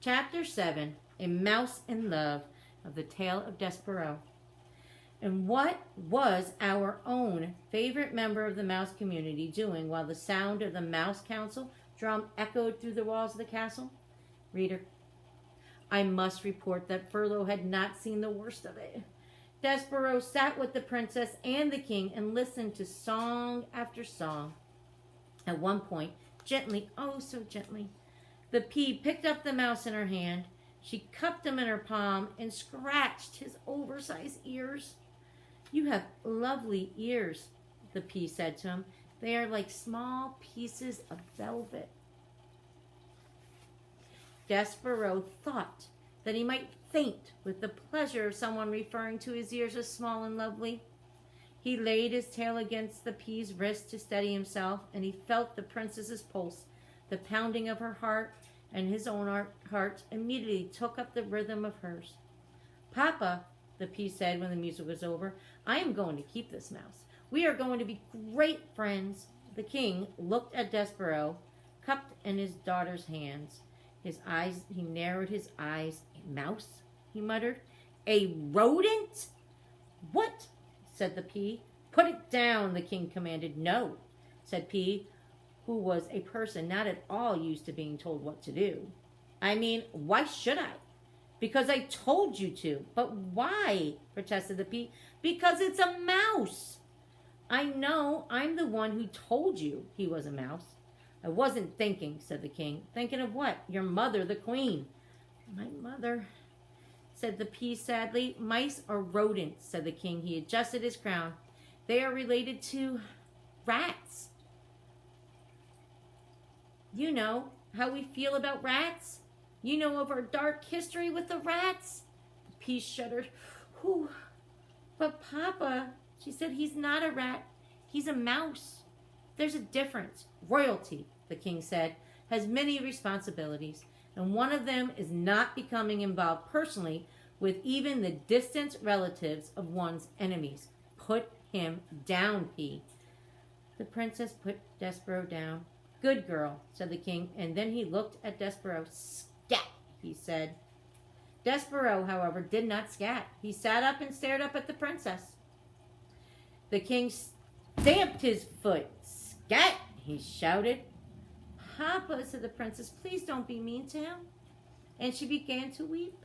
Chapter 7, A Mouse in Love, of the Tale of Despereaux. And what was our own favorite member of the mouse community doing while the sound of the mouse council drum echoed through the walls of the castle? Reader, I must report that Furlough had not seen the worst of it. Despereaux sat with the princess and the king and listened to song after song. At one point, gently, oh so gently, the pea picked up the mouse in her hand. She cupped him in her palm and scratched his oversized ears. You have lovely ears, the pea said to him. They are like small pieces of velvet. Despereaux thought that he might faint with the pleasure of someone referring to his ears as small and lovely. He laid his tail against the pea's wrist to steady himself, and he felt the princess's pulse. The pounding of her heart and his own heart immediately took up the rhythm of hers. Papa, the pea said when the music was over, I am going to keep this mouse. We are going to be great friends. The king looked at Despereaux, cupped in his daughter's hands. He narrowed his eyes. A mouse, he muttered. A rodent? What? Said the pea. Put it down, the king commanded. No, said Pea, who was a person not at all used to being told what to do. I mean, why should I? Because I told you to. But why? Protested the pea. Because it's a mouse. I know. I'm the one who told you he was a mouse. I wasn't thinking, said the king. Thinking of what? Your mother, the queen. My mother, said the pea sadly. Mice are rodents, said the king. He adjusted his crown. They are related to rats. You know how we feel about rats. You know of our dark history with the rats. The pea shuddered. Whew. But Papa, she said, he's not a rat. He's a mouse. There's a difference. Royalty, the king said, has many responsibilities, and one of them is not becoming involved personally with even the distant relatives of one's enemies. Put him down, Pea. The princess put Despereaux down. Good girl, said the king, and then he looked at Despereaux. Scat, he said. Despereaux, however, did not scat. He sat up and stared up at the princess. The king stamped his foot. Scat, he shouted. Papa, said the princess, please don't be mean to him. And she began to weep.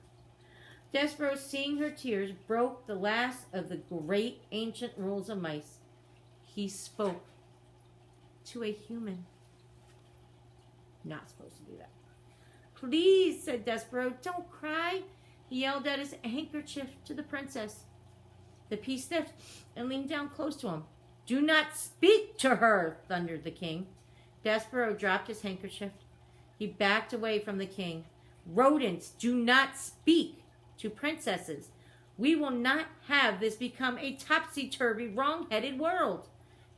Despereaux, seeing her tears, broke the last of the great ancient rules of mice. He spoke to a human. Not supposed to do that. Please, said Despereaux, don't cry. He yelled at his handkerchief to the princess. The pea sniffed and leaned down close to him. Do not speak to her, thundered the king. Despereaux dropped his handkerchief. He backed away from the king. Rodents do not speak to princesses. We will not have this become a topsy-turvy, wrong-headed world.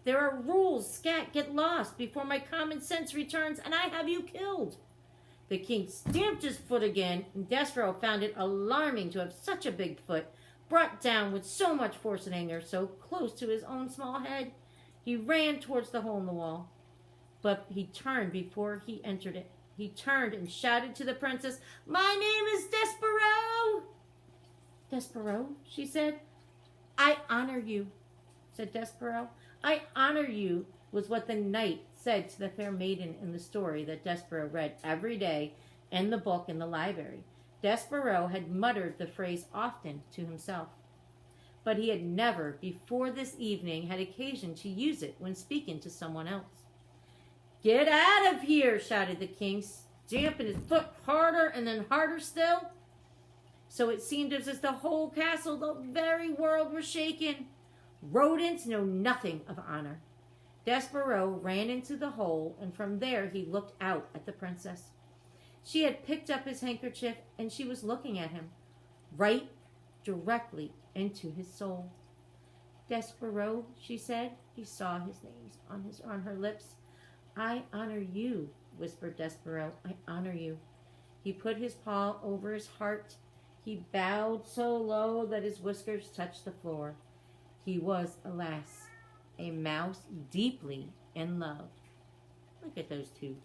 There are rules. Scat, get lost before my common sense returns and I have you killed. The king stamped his foot again, and Despereaux found it alarming to have such a big foot brought down with so much force and anger, so close to his own small head. He ran towards the hole in the wall, but he turned before he entered it. He turned and shouted to the princess, My name is Despereaux. Despereaux, she said. I honor you, said Despereaux. I honor you, was what the knight said to the fair maiden in the story that Despereaux read every day in the book in the library. Despereaux had muttered the phrase often to himself, but he had never before this evening had occasion to use it when speaking to someone else. Get out of here, shouted the king, stamping his foot harder and then harder still. So it seemed as if the whole castle, the very world, were shaken. Rodents know nothing of honor. Despereaux ran into the hole, and from there he looked out at the princess. She had picked up his handkerchief, and she was looking at him, right directly into his soul. Despereaux, she said. He saw his name on her lips. I honor you, whispered Despereaux. I honor you. He put his paw over his heart. He bowed so low that his whiskers touched the floor. He was, alas, a mouse deeply in love. Look at those two.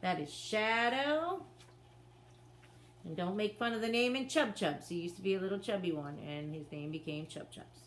That is Shadow And don't make fun of the name in Chub Chubs. He used to be a little chubby one, and his name became Chub Chubs.